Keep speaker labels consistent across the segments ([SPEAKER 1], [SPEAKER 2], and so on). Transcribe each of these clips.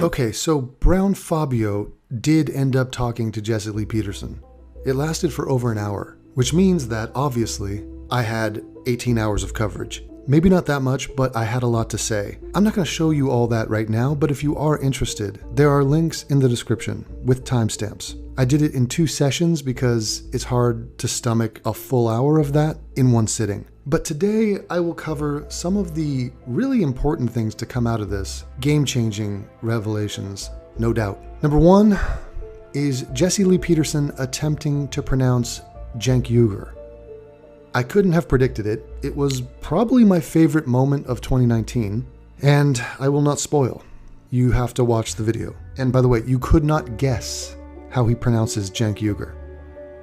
[SPEAKER 1] Okay, so Brown Fabio did end up talking to Jesse Lee Peterson. It lasted for over an hour, which means that, obviously, I had 18 hours of coverage. Maybe not that much, but I had a lot to say. I'm not going to show you all that right now, but if you are interested, there are links in the description with timestamps. I did it in 2 sessions because it's hard to stomach a full hour of that in one sitting. But today I will cover some of the really important things to come out of this, game-changing revelations, no doubt. Number 1 is Jesse Lee Peterson attempting to pronounce Cenk Uygur. I couldn't have predicted it. It was probably my favorite moment of 2019, and I will not spoil. You have to watch the video. And by the way, you could not guess how he pronounces Cenk Uygur.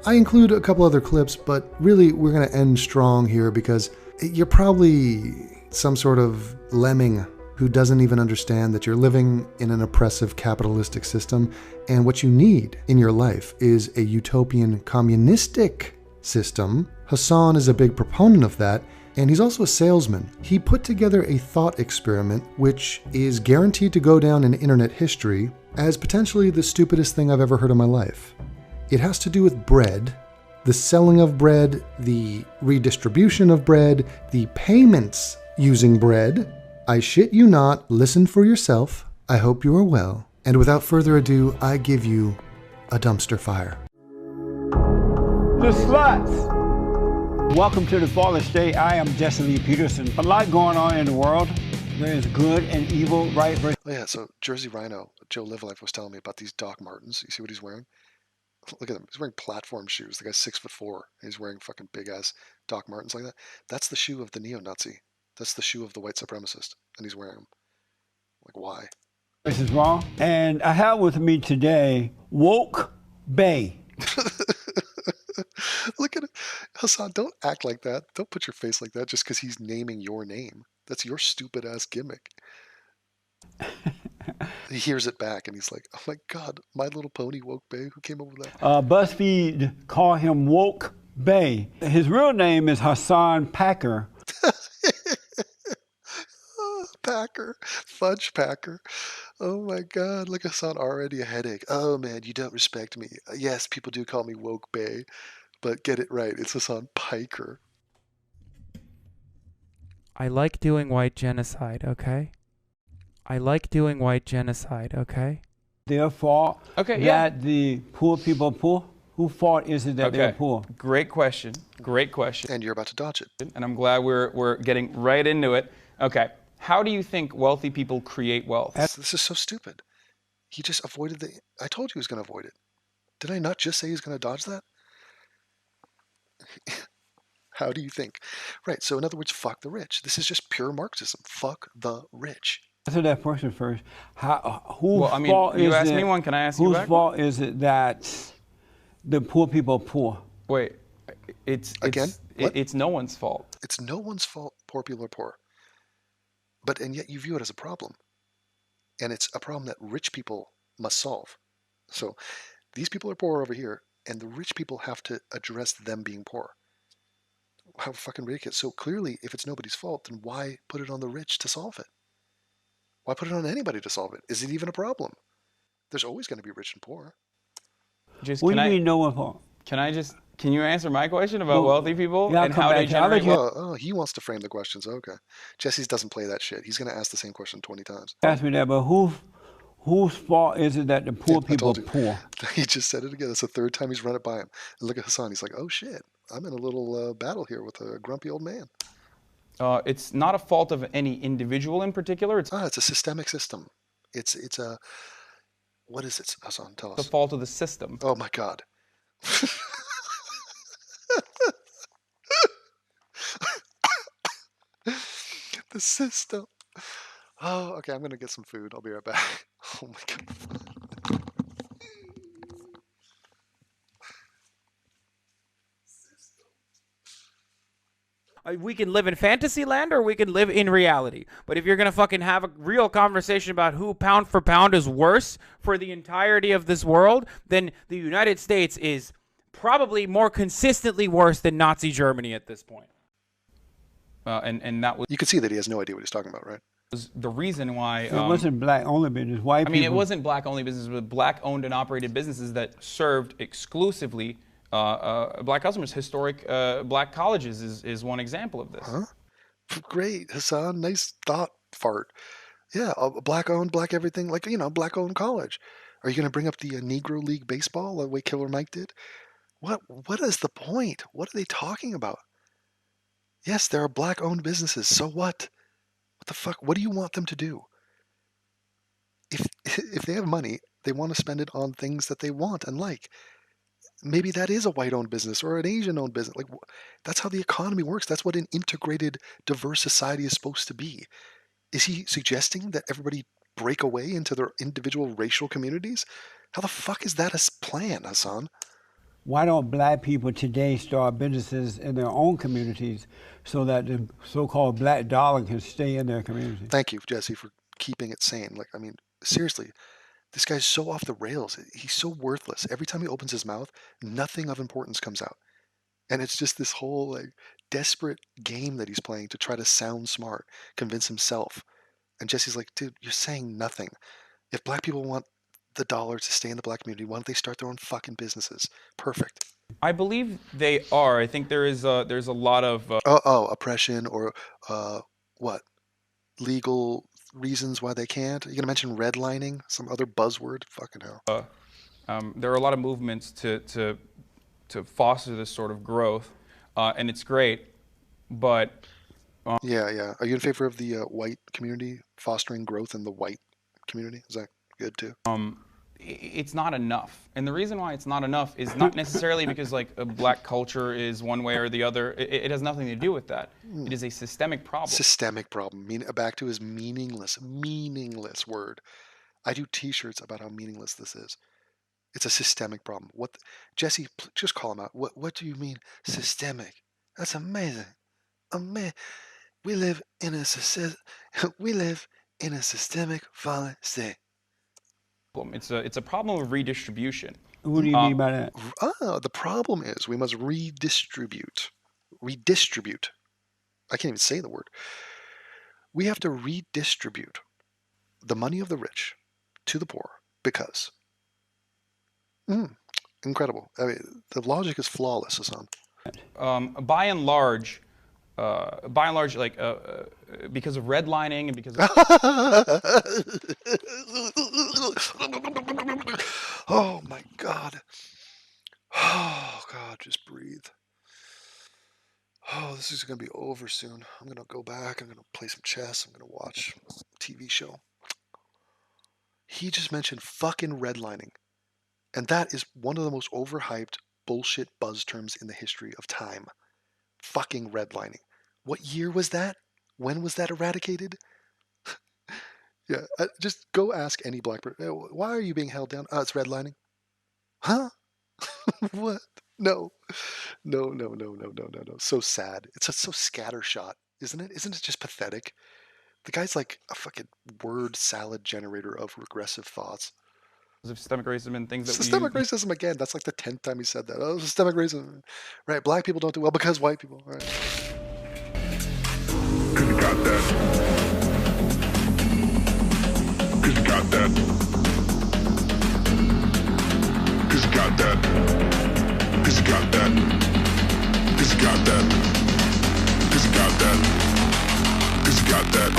[SPEAKER 1] I include a couple other clips, but really we're going to end strong here because you're probably some sort of lemming who doesn't even understand that you're living in an oppressive capitalistic system, and what you need in your life is a utopian communistic system. Hassan is a big proponent of that, and he's also a salesman. He put together a thought experiment which is guaranteed to go down in internet history as potentially the stupidest thing I've ever heard in my life. It has to do with bread, the selling of bread, the redistribution of bread, the payments using bread. I shit you not, listen for yourself. I hope you are well. And without further ado, I give you a dumpster fire.
[SPEAKER 2] The sluts! Welcome to the Fallen State. I am Jesse Lee Peterson. A lot going on in the world. There's good and evil, right?
[SPEAKER 1] Oh yeah, so Jersey Rhino, Joe Livelife was telling me about these Doc Martens. You see what he's wearing? Look at him. He's wearing platform shoes. The guy's 6'4". He's wearing fucking big ass Doc Martens like that. That's the shoe of the neo-Nazi. That's the shoe of the white supremacist. And he's wearing them. Like, why?
[SPEAKER 2] This is wrong. And I have with me today, Woke Bay.
[SPEAKER 1] Look at it. Hassan, don't act like that. Don't put your face like that just because he's naming your name. That's your stupid ass gimmick. He hears it back and he's like, oh my God, My Little Pony Woke Bay. Who came up with that?
[SPEAKER 2] BuzzFeed call him Woke Bay. His real name is Hassan Packer.
[SPEAKER 1] Packer. Fudge Packer. Oh my God. Look, Hassan, already a headache. Oh man, you don't respect me. Yes, people do call me Woke Bay, but get it right. It's Hassan Piker.
[SPEAKER 3] I like doing white genocide, okay? I like doing white genocide, okay?
[SPEAKER 2] Their fault that the poor people are poor? Whose fault is it that they're poor?
[SPEAKER 4] Great question. Great question.
[SPEAKER 1] And you're about to dodge it.
[SPEAKER 4] And I'm glad we're getting right into it. Okay. How do you think wealthy people create wealth?
[SPEAKER 1] This is so stupid. He just avoided the... I told you he was going to avoid it. Did I not just say he's going to dodge that? How do you think? Right, so in other words, fuck the rich. This is just pure Marxism. Fuck the rich.
[SPEAKER 2] Answer that question first. Whose fault is
[SPEAKER 4] you asked
[SPEAKER 2] it,
[SPEAKER 4] me one, can I ask you back?
[SPEAKER 2] Whose fault is it that the poor people are poor?
[SPEAKER 4] Wait, it's no one's fault.
[SPEAKER 1] It's no one's fault poor people are poor. And yet you view it as a problem. And it's a problem that rich people must solve. So these people are poor over here, and the rich people have to address them being poor. How fucking ridiculous. So clearly, if it's nobody's fault, then why put it on the rich to solve it? Why put it on anybody to solve it? Is it even a problem? There's always going to be rich and poor.
[SPEAKER 2] What do you mean no one's fault?
[SPEAKER 4] Can you answer my question about wealthy people and how they generate wealth?
[SPEAKER 1] Oh, he wants to frame the questions. Okay. Jesse's doesn't play that shit. He's going to ask the same question 20 times.
[SPEAKER 2] Ask me that, but whose fault is it that the poor people are poor?
[SPEAKER 1] He just said it again. That's the 3rd time he's run it by him. And look at Hassan. He's like, oh shit, I'm in a little battle here with a grumpy old man.
[SPEAKER 4] It's not a fault of any individual in particular. It's
[SPEAKER 1] a systemic system. It's a... What is it, Hassan? Tell us.
[SPEAKER 4] The fault of the system.
[SPEAKER 1] Oh my God. The system. Oh, okay, I'm going to get some food. I'll be right back. Oh my God.
[SPEAKER 3] We can live in fantasy land or we can live in reality. But if you're going to fucking have a real conversation about who pound for pound is worse for the entirety of this world, then the United States is probably more consistently worse than Nazi Germany at this point.
[SPEAKER 4] And that was
[SPEAKER 1] You can see that he has no idea what he's talking about, right?
[SPEAKER 4] the reason why.
[SPEAKER 2] It wasn't black-only business. White
[SPEAKER 4] I mean,
[SPEAKER 2] people.
[SPEAKER 4] it wasn't black-only businesses, but black-owned and operated businesses that served exclusively black customers. Historic black colleges is one example of this.
[SPEAKER 1] Huh? Great, Hassan. Nice thought fart. Yeah, a black-owned, black everything, like, black-owned college. Are you going to bring up the Negro League baseball the way Killer Mike did? What is the point? What are they talking about? Yes, there are black-owned businesses. So what? What the fuck? What do you want them to do? If they have money, they want to spend it on things that they want and like. Maybe that is a white-owned business or an Asian-owned business. Like, that's how the economy works. That's what an integrated, diverse society is supposed to be. Is he suggesting that everybody break away into their individual racial communities? How the fuck is that a plan, Hassan?
[SPEAKER 2] Why don't black people today start businesses in their own communities so that the so-called black dollar can stay in their community?
[SPEAKER 1] Thank you, Jesse, for keeping it sane. Like, I mean, seriously, this guy's so off the rails. He's so worthless. Every time he opens his mouth, nothing of importance comes out. And it's just this whole, like, desperate game that he's playing to try to sound smart, convince himself. And Jesse's like, dude, you're saying nothing. If black people want the dollar to stay in the black community, why don't they start their own fucking businesses? Perfect.
[SPEAKER 4] I believe they are. I think there's a lot of
[SPEAKER 1] Oppression or what? Legal reasons why they can't? Are you going to mention redlining? Some other buzzword? Fucking hell.
[SPEAKER 4] there are a lot of movements to foster this sort of growth, and it's great, but
[SPEAKER 1] Yeah. Are you in favor of the white community fostering growth in the white community? Is that good too?
[SPEAKER 4] it's not enough. And the reason why it's not enough is not necessarily because like a black culture is one way or the other. It has nothing to do with that. It is a systemic problem.
[SPEAKER 1] Systemic problem. Back to his meaningless word. I do T-shirts about how meaningless this is. It's a systemic problem. What, Jesse? Just call him out. What do you mean systemic? That's amazing. We live in a systemic violent state.
[SPEAKER 4] It's a problem of redistribution.
[SPEAKER 2] What do you mean by that?
[SPEAKER 1] The problem is we must redistribute. Redistribute. I can't even say the word. We have to redistribute the money of the rich to the poor because. Incredible. I mean, the logic is flawless, Hassan.
[SPEAKER 4] By and large, like because of redlining and because of
[SPEAKER 1] Oh my God. Oh God, just breathe. Oh, this is gonna be over soon. I'm gonna go back. I'm gonna play some chess. I'm gonna watch a TV show. He just mentioned fucking redlining. And that is one of the most overhyped bullshit buzz terms in the history of time. Fucking redlining. What year was that? When was that eradicated? Yeah, just go ask any black person. Why are you being held down? It's redlining. Huh? What? No. So sad. It's just so scattershot, isn't it? Isn't it just pathetic? The guy's like a fucking word salad generator of regressive thoughts.
[SPEAKER 4] systemic racism and things that
[SPEAKER 1] Systemic racism again. That's like the 10th time he said that. Oh, systemic racism. Right, black people don't do well because white people. Right.
[SPEAKER 5] Cause you got that. Cause you got that. Cause you got that. Cause you got that. Cause you got that. Cause you got that. Cause you got that.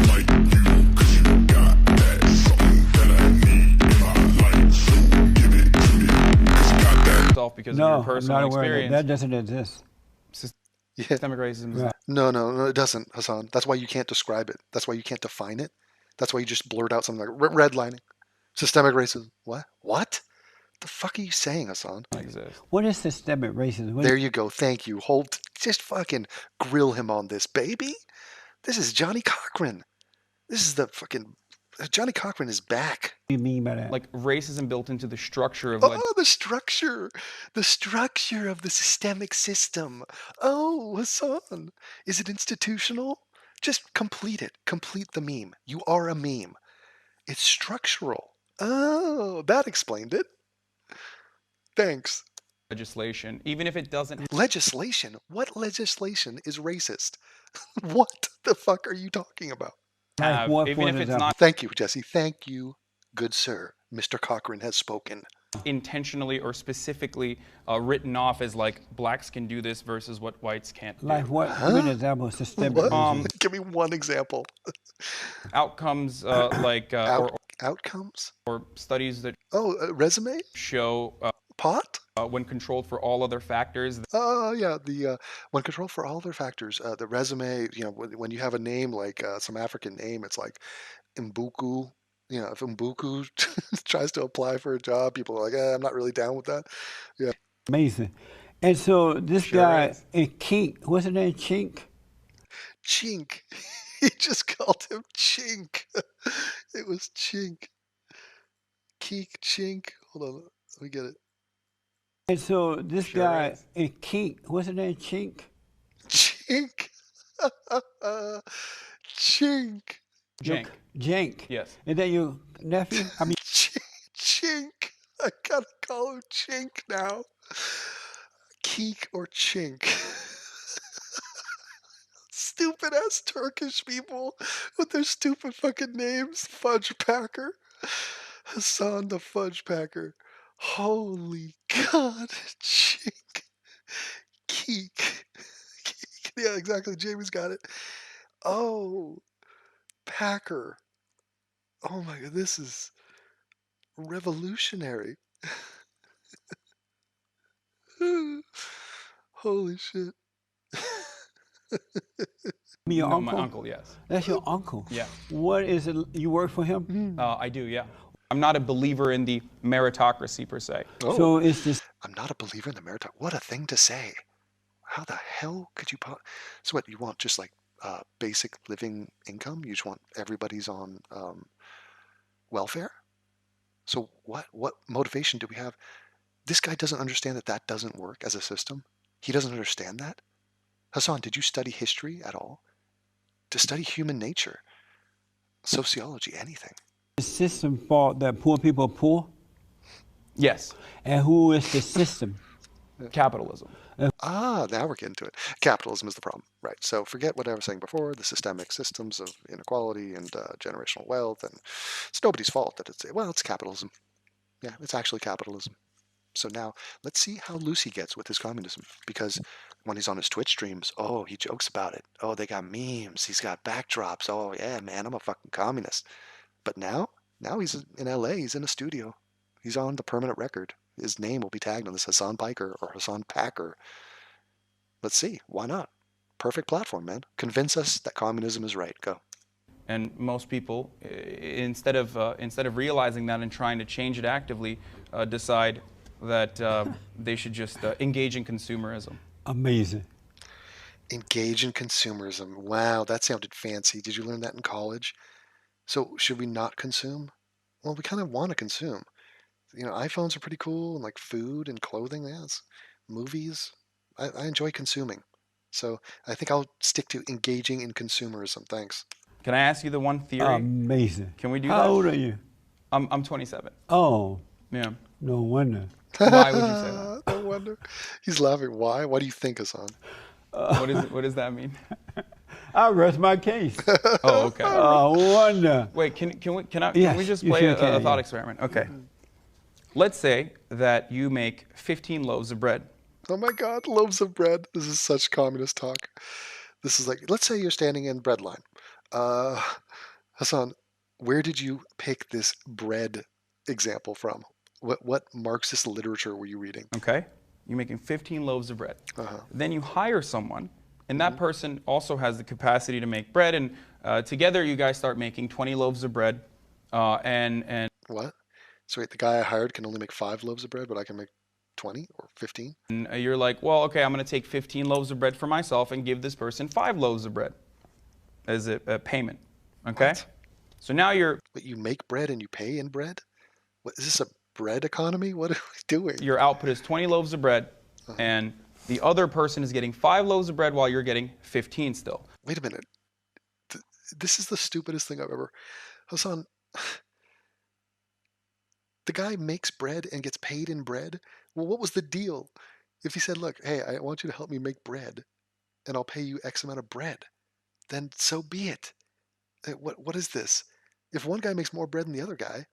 [SPEAKER 5] Like you, cause you got that. Something that I need. If I like, so give it to me. Cause you got that.
[SPEAKER 4] because
[SPEAKER 2] No,
[SPEAKER 4] of your
[SPEAKER 2] I'm
[SPEAKER 4] personal
[SPEAKER 2] not aware of
[SPEAKER 4] experience.
[SPEAKER 2] that. That doesn't exist.
[SPEAKER 1] Yeah.
[SPEAKER 4] Systemic racism is
[SPEAKER 2] Right.
[SPEAKER 1] No, it doesn't, Hassan. That's why you can't describe it. That's why you can't define it. That's why you just blurt out something like redlining, systemic racism. What? What? The fuck are you saying, Hassan?
[SPEAKER 4] not exist.
[SPEAKER 2] What is systemic racism? What
[SPEAKER 1] There you go. Thank you. Just fucking grill him on this, baby. This is Johnny Cochran. This is the fucking Johnny Cochran is back.
[SPEAKER 2] do you mean by that?
[SPEAKER 4] Like racism built into the structure of
[SPEAKER 1] Oh, the structure of the systemic system. Oh, Hassan, is it institutional? Just complete it. Complete the meme. You are a meme. It's structural. Oh, that explained it. Thanks.
[SPEAKER 4] legislation, even if it doesn't
[SPEAKER 1] Legislation? What legislation is racist? What the fuck are you talking about?
[SPEAKER 2] Like
[SPEAKER 4] have,
[SPEAKER 2] what,
[SPEAKER 4] even
[SPEAKER 2] for
[SPEAKER 4] if it's
[SPEAKER 2] example?
[SPEAKER 4] not
[SPEAKER 1] Thank you, Jesse. Thank you, good sir. Mr. Cochran has spoken.
[SPEAKER 4] intentionally or specifically written off as like blacks can do this versus what whites can't do.
[SPEAKER 2] Like what? Give me an example. Systemic
[SPEAKER 1] What?
[SPEAKER 2] racism.
[SPEAKER 1] Give me one example.
[SPEAKER 4] Outcomes
[SPEAKER 1] Outcomes?
[SPEAKER 4] or studies that
[SPEAKER 1] Oh, resume?
[SPEAKER 4] show
[SPEAKER 1] Pot?
[SPEAKER 4] when controlled for all other factors.
[SPEAKER 1] Oh, yeah. The when controlled for all other factors, the resume. When you have a name like some African name, it's like Mbuku. If Mbuku tries to apply for a job, people are like, I'm not really down with that. Yeah.
[SPEAKER 2] Amazing. And so this
[SPEAKER 4] Sure
[SPEAKER 2] guy
[SPEAKER 4] is.
[SPEAKER 2] in Kink, what's his name? Chink?
[SPEAKER 1] Chink. He just called him Chink. It was Chink. Keek Chink. Hold on. Let me get it.
[SPEAKER 2] And so this
[SPEAKER 4] Sure
[SPEAKER 2] guy
[SPEAKER 4] is.
[SPEAKER 2] in Kink, what's his name? Chink?
[SPEAKER 1] Chink. Chink.
[SPEAKER 4] Cenk.
[SPEAKER 2] Jank.
[SPEAKER 4] Yes.
[SPEAKER 2] Is that your nephew? I mean,
[SPEAKER 1] Chink. I gotta call him Chink now. Keek or Chink. Stupid ass Turkish people with their stupid fucking names. Fudge Packer. Hassan the Fudge Packer. Holy God. Chink. Keek. Keek. Yeah, exactly. Jamie's got it. Oh, Packer. Oh my God, this is revolutionary. Holy shit.
[SPEAKER 2] your
[SPEAKER 4] No,
[SPEAKER 2] uncle?
[SPEAKER 4] my uncle, yes.
[SPEAKER 2] That's your uncle.
[SPEAKER 4] Yeah.
[SPEAKER 2] What is it? You work for him?
[SPEAKER 4] I do, yeah. I'm not a believer in the meritocracy per se.
[SPEAKER 1] Oh,
[SPEAKER 2] So it's this.
[SPEAKER 1] I'm not a believer in the meritocracy. What a thing to say. How the hell could you So what, you want just like basic living income? You just want everybody's on welfare? So what motivation do we have? This guy doesn't understand that that doesn't work as a system. He doesn't understand that. Hassan, did you study history at all? To study human nature, sociology, anything?
[SPEAKER 2] The system fault that poor people are poor,
[SPEAKER 4] Yes,
[SPEAKER 2] and who is the system?
[SPEAKER 4] capitalism.
[SPEAKER 1] Now we're getting to it. Capitalism is the problem, right? So forget what I was saying before, the systemic systems of inequality and generational wealth, and it's nobody's fault that it's capitalism. Yeah, it's actually capitalism. So now let's see how loose he gets with his communism, because when he's on his Twitch streams, oh, he jokes about it. Oh, they got memes. He's got backdrops. Oh, yeah, man, I'm a fucking communist. But now he's in LA. He's in a studio. He's on the permanent record. His name will be tagged on this Hassan Piker or Hassan Packer. Let's see. Why not? Perfect platform, man. Convince us that communism is right. Go.
[SPEAKER 4] And most people, instead of realizing that and trying to change it actively, decide that they should just engage in consumerism.
[SPEAKER 2] Amazing.
[SPEAKER 1] Engage in consumerism. Wow, that sounded fancy. Did you learn that in college? So should we not consume? Well, we kind of want to consume. iPhones are pretty cool, and like food and clothing. Yes, movies. I enjoy consuming. So I think I'll stick to engaging in consumerism. Thanks.
[SPEAKER 4] Can I ask you the one theory?
[SPEAKER 2] Amazing.
[SPEAKER 4] Can we do
[SPEAKER 2] How
[SPEAKER 4] that?
[SPEAKER 2] old are you?
[SPEAKER 4] I'm 27.
[SPEAKER 2] Oh,
[SPEAKER 4] Yeah.
[SPEAKER 2] no wonder.
[SPEAKER 4] Why would you say that?
[SPEAKER 1] No wonder. He's laughing. Why? What do you think, Hassan?
[SPEAKER 4] What does that mean?
[SPEAKER 2] I rest my case.
[SPEAKER 4] Oh, okay.
[SPEAKER 2] Wonder.
[SPEAKER 4] Wait, can we
[SPEAKER 2] Yes,
[SPEAKER 4] just
[SPEAKER 2] you
[SPEAKER 4] play
[SPEAKER 2] sure
[SPEAKER 4] a
[SPEAKER 2] can,
[SPEAKER 4] thought
[SPEAKER 2] yeah.
[SPEAKER 4] experiment? Okay. Let's say that you make 15 loaves of bread.
[SPEAKER 1] Oh my God, loaves of bread. This is such communist talk. This is like, let's say you're standing in bread line. Hassan, where did you pick this bread example from? What Marxist literature were you reading?
[SPEAKER 4] Okay? You're making 15 loaves of bread.
[SPEAKER 1] Uh-huh.
[SPEAKER 4] Then you hire someone, and that person also has the capacity to make bread, and together you guys start making 20 loaves of bread, and
[SPEAKER 1] What? So wait, the guy I hired can only make 5 loaves of bread, but I can make 20 or 15?
[SPEAKER 4] you're like, well, okay, I'm going to take 15 loaves of bread for myself and give this person 5 loaves of bread as a payment. Okay?
[SPEAKER 1] What?
[SPEAKER 4] So now you're
[SPEAKER 1] But you make bread and you pay in bread? What is this, a bread economy? What are we doing?
[SPEAKER 4] your output is 20 loaves of bread, and the other person is getting 5 loaves of bread while you're getting 15 still.
[SPEAKER 1] Wait a minute. This is the stupidest thing I've ever. Hassan, the guy makes bread and gets paid in bread, Well, what was the deal? If he said, look, hey, I want you to help me make bread and I'll pay you X amount of bread, then so be it. What is this? If one guy makes more bread than the other guy,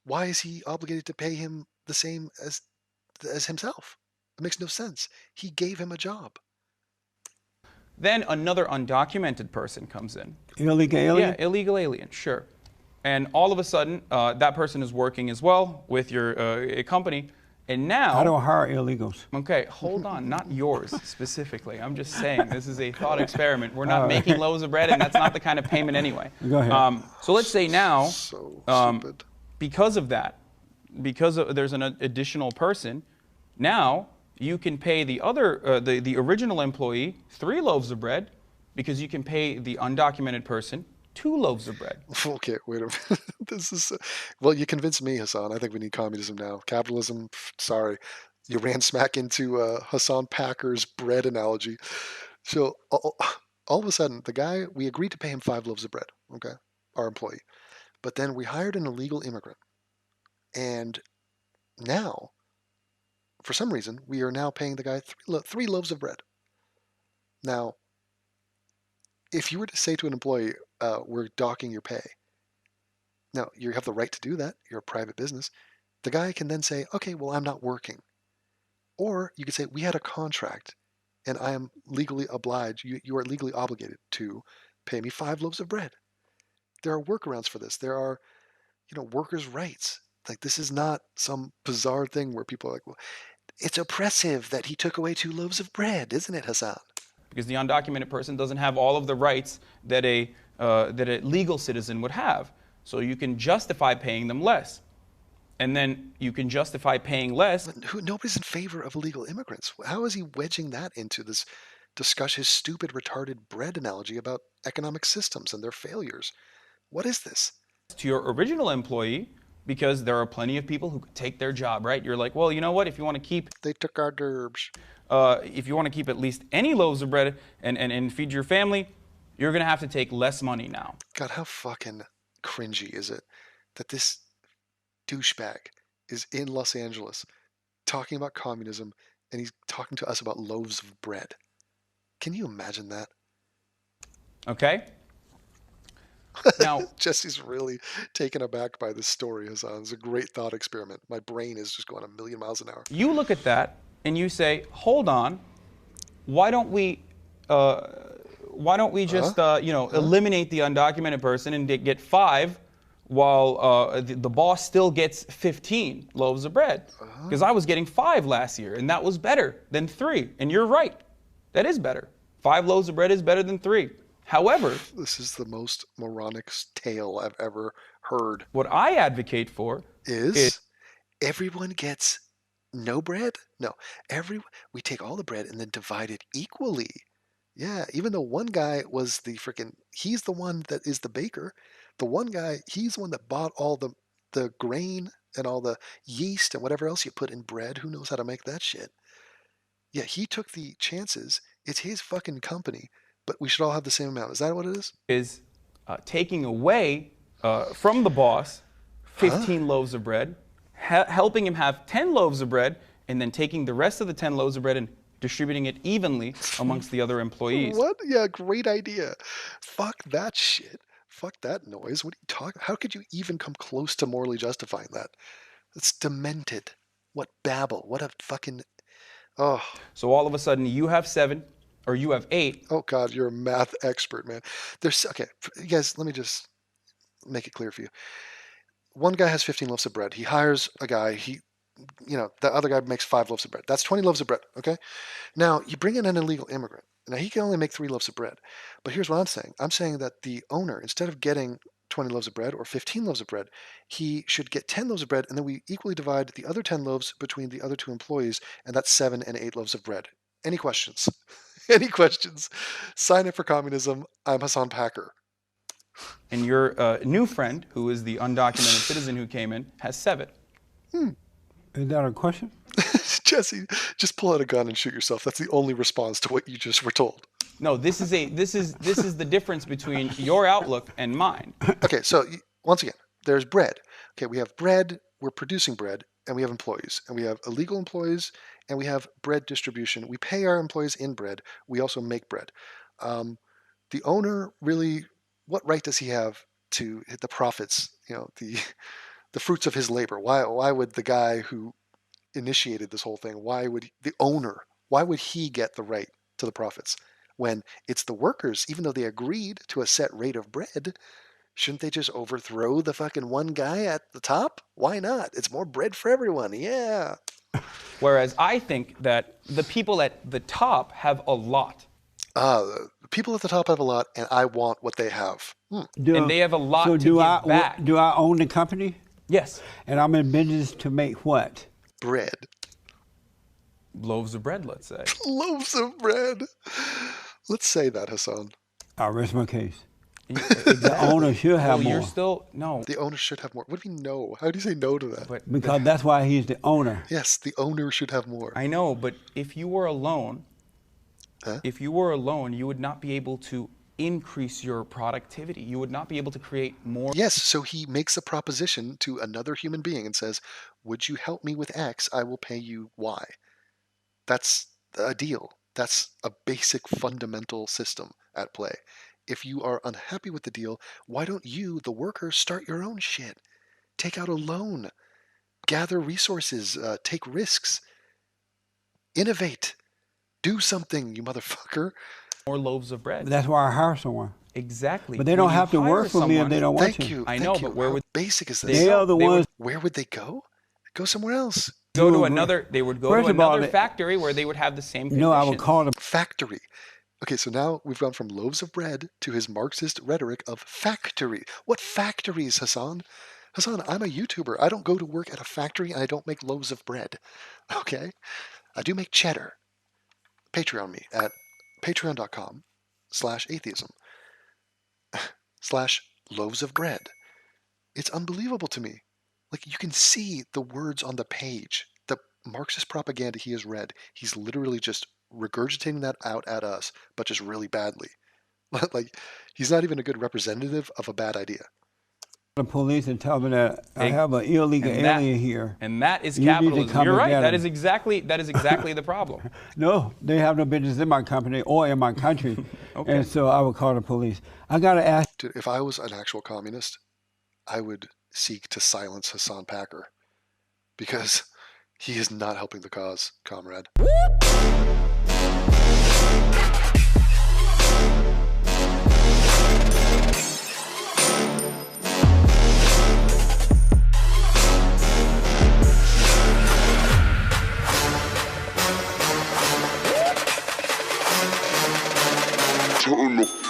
[SPEAKER 1] why is he obligated to pay him the same as himself? It makes no sense. He gave him a job.
[SPEAKER 4] Then another undocumented person comes in.
[SPEAKER 2] Illegal alien?
[SPEAKER 4] Yeah, illegal alien, sure. And all of a sudden, that person is working as well with your company. And now...
[SPEAKER 2] I don't hire illegals.
[SPEAKER 4] Okay, hold on, not yours specifically. I'm just saying this is a thought experiment. We're not making loaves of bread, and that's not the kind of payment anyway.
[SPEAKER 2] Go ahead.
[SPEAKER 4] So let's say now,
[SPEAKER 1] So stupid.
[SPEAKER 4] because of that, there's an additional person, now you can pay the other, the original employee 3 loaves of bread because you can pay the undocumented person 2 loaves of bread.
[SPEAKER 1] Okay, wait a minute. This is well, you convinced me, Hassan. I think we need communism now. Capitalism, sorry. You ran smack into Hassan Packer's bread analogy. So all of a sudden, the guy, we agreed to pay him 5 loaves of bread, okay, our employee. But then we hired an illegal immigrant. And now, for some reason, we are now paying the guy 3 loaves of bread. Now, if you were to say to an employee, we're docking your pay, now you have the right to do that. You're a private business. The guy can then say, okay, well, I'm not working. Or you could say, we had a contract and I am legally obliged, you are legally obligated to pay me 5 loaves of bread. There are workarounds for this. There are, workers' rights. Like, this is not some bizarre thing where people are like, well, it's oppressive that he took away 2 loaves of bread, isn't it, Hassan?
[SPEAKER 4] Because the undocumented person doesn't have all of the rights that a legal citizen would have. So you can justify paying them less. And then you can justify paying less.
[SPEAKER 1] But nobody's in favor of illegal immigrants. How is he wedging that into this his stupid, retarded bread analogy about economic systems and their failures? What is this?
[SPEAKER 4] To your original employee, because there are plenty of people who could take their job, right? You're like, well, you know what? If you want to keep...
[SPEAKER 1] They took our derbs.
[SPEAKER 4] If you want to keep at least any loaves of bread and feed your family, you're going to have to take less money now.
[SPEAKER 1] God, how fucking cringy is it that this douchebag is in Los Angeles talking about communism and he's talking to us about loaves of bread? Can you imagine that?
[SPEAKER 4] Okay. Now,
[SPEAKER 1] Jesse's really taken aback by this story, Hassan. It's a great thought experiment. My brain is just going a million miles an hour.
[SPEAKER 4] you look at that and you say, hold on, why don't we just eliminate the undocumented person and get 5 while the boss still gets 15 loaves of bread? Because I was getting 5 last year and that was better than 3. And you're right, that is better. 5 loaves of bread is better than 3. However,
[SPEAKER 1] this is the most moronic tale I've ever heard.
[SPEAKER 4] What I advocate for
[SPEAKER 1] is everyone gets no bread? No, we take all the bread and then divide it equally. Yeah, even though one guy was he's the one that is the baker. The one guy, he's the one that bought all the grain and all the yeast and whatever else you put in bread. Who knows how to make that shit? Yeah, he took the chances. It's his fucking company, but we should all have the same amount. Is that what it is?
[SPEAKER 4] Is taking away from the boss 15 loaves of bread, helping him have 10 loaves of bread, and then taking the rest of the 10 loaves of bread and distributing it evenly amongst the other employees.
[SPEAKER 1] What? Yeah, great idea. Fuck that shit. Fuck that noise. What are you talking? How could you even come close to morally justifying that? It's demented. What babble. What a fucking... Oh.
[SPEAKER 4] So all of a sudden you have 7 or you have 8.
[SPEAKER 1] Oh God, you're a math expert, man. Okay, you guys, let me just make it clear for you. One guy has 15 loaves of bread. He hires a guy. The other guy makes 5 loaves of bread. That's 20 loaves of bread, okay? Now, you bring in an illegal immigrant. Now, he can only make 3 loaves of bread. But here's what I'm saying. I'm saying that the owner, instead of getting 20 loaves of bread or 15 loaves of bread, he should get 10 loaves of bread, and then we equally divide the other 10 loaves between the other 2 employees, and that's 7 and 8 loaves of bread. Any questions? Any questions? Sign up for communism. I'm Hassan Packer.
[SPEAKER 4] And your new friend, who is the undocumented citizen who came in, has 7.
[SPEAKER 2] Is that a question?
[SPEAKER 1] Jesse, just pull out a gun and shoot yourself. That's the only response to what you just were told.
[SPEAKER 4] No, this is the difference between your outlook and mine.
[SPEAKER 1] Okay, so once again, there's bread. Okay, we have bread. We're producing bread, and we have employees, and we have illegal employees, and we have bread distribution. We pay our employees in bread. We also make bread. The owner really, what right does he have to hit the profits? The fruits of his labor. Why would the guy who initiated this whole thing? Why would the owner? Why would he get the right to the profits when it's the workers? Even though they agreed to a set rate of bread, shouldn't they just overthrow the fucking one guy at the top? Why not? It's more bread for everyone. Yeah.
[SPEAKER 4] Whereas I think that the people at the top have a lot.
[SPEAKER 1] The people at the top have a lot, and I want what they have.
[SPEAKER 4] And they have a lot to give back.
[SPEAKER 2] Do I own the company?
[SPEAKER 4] Yes.
[SPEAKER 2] And I'm in business to make what?
[SPEAKER 1] Bread.
[SPEAKER 4] Loaves of bread, let's say.
[SPEAKER 1] Loaves of bread. Let's say that, Hassan.
[SPEAKER 2] I'll rest my case.
[SPEAKER 4] Exactly.
[SPEAKER 2] The owner should have more.
[SPEAKER 4] You're still, no.
[SPEAKER 1] The owner should have more. What do you mean no? How do you say no to that?
[SPEAKER 2] Because that's why he's the owner.
[SPEAKER 1] Yes, the owner should have more.
[SPEAKER 4] I know, but if you were alone, you would not be able to increase your productivity. You would not be able to create more.
[SPEAKER 1] Yes, so he makes a proposition to another human being and says, would you help me with X? I will pay you Y. That's a deal. That's a basic fundamental system at play. If you are unhappy with the deal, why don't you, the worker, start your own shit? Take out a loan. Gather resources. Take risks. Innovate. Do something, you motherfucker.
[SPEAKER 4] More loaves of bread.
[SPEAKER 2] That's why I hire someone.
[SPEAKER 4] Exactly.
[SPEAKER 2] But they don't have to work for me if they don't want to.
[SPEAKER 1] Thank you.
[SPEAKER 4] I know, but where would
[SPEAKER 1] basic is this?
[SPEAKER 2] They are the ones.
[SPEAKER 1] Where would they go? Go somewhere else.
[SPEAKER 4] Go to another. They would go
[SPEAKER 2] First
[SPEAKER 4] to
[SPEAKER 2] of all,
[SPEAKER 4] another factory where they would have the same conditions.
[SPEAKER 2] No, I would call them.
[SPEAKER 1] Factory. Okay, so now we've gone from loaves of bread to his Marxist rhetoric of factory. What factories, Hassan? Hassan, I'm a YouTuber. I don't go to work at a factory and I don't make loaves of bread. Okay? I do make cheddar. Patreon me at patreon.com/atheism /loaves of bread. It's unbelievable to me. Like, you can see the words on the page. The Marxist propaganda he has read, he's literally just regurgitating that out at us, but just really badly. Like, he's not even a good representative of a bad idea.
[SPEAKER 2] The police and tell me that I have an illegal alien here.
[SPEAKER 4] And that is
[SPEAKER 2] You need to
[SPEAKER 4] capitalism.
[SPEAKER 2] come
[SPEAKER 4] You're
[SPEAKER 2] and
[SPEAKER 4] right.
[SPEAKER 2] get
[SPEAKER 4] That
[SPEAKER 2] 'em.
[SPEAKER 4] is exactly the problem.
[SPEAKER 2] No, they have no business in my company or in my country.
[SPEAKER 4] Okay.
[SPEAKER 2] And so I would call the police. I got to ask.
[SPEAKER 1] Dude, if I was an actual communist, I would seek to silence Hassan Packer because he is not helping the cause, comrade.
[SPEAKER 5] Turn up.